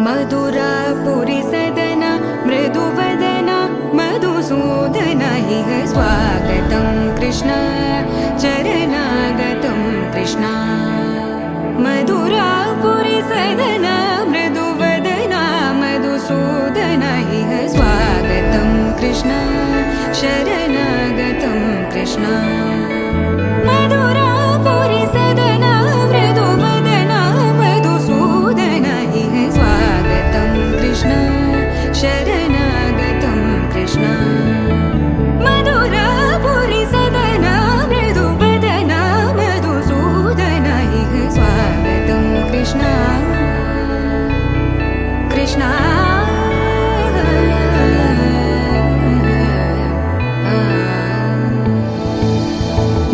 मधुरापुरी सदना मृदुवदना मधुसूदन इह स्वागतं कृष्ण चरणागतं कृष्ण। मधुरापुरी सदना मृदुवदना मधुसूदन इह स्वागतं कृष्ण शरणागतं कृष्ण। मधुरापुरी सदना मृदुवदना मधुसूदन इह स्वागतं कृष्ण शरणागतं कृष्ण। मधुरापुरी सदना मृदुवदना मधुसूदन इह स्वागतं कृष्ण कृष्ण।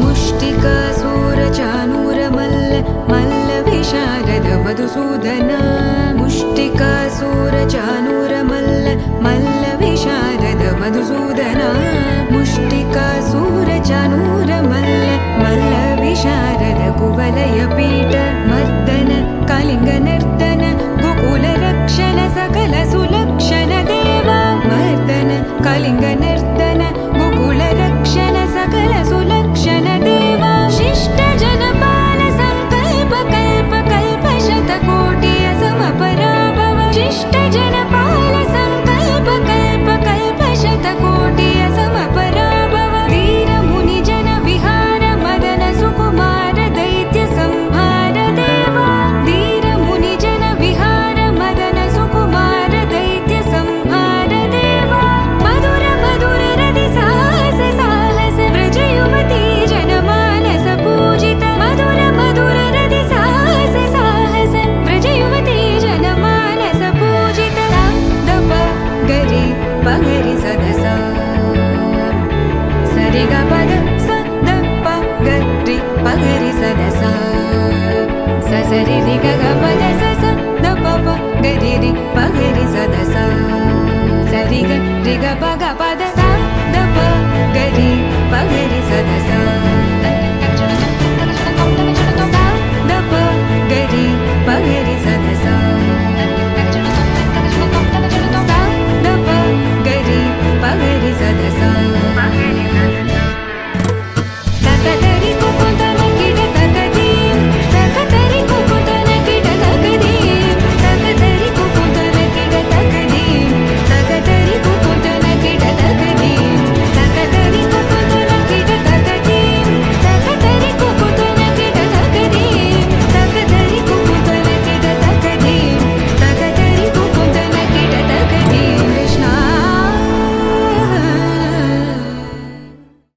मुष्टिकासुरचाणूरमल्ल मल्लविशारद मधुसूदन मुष्टिकासुरचाणूरमल्ल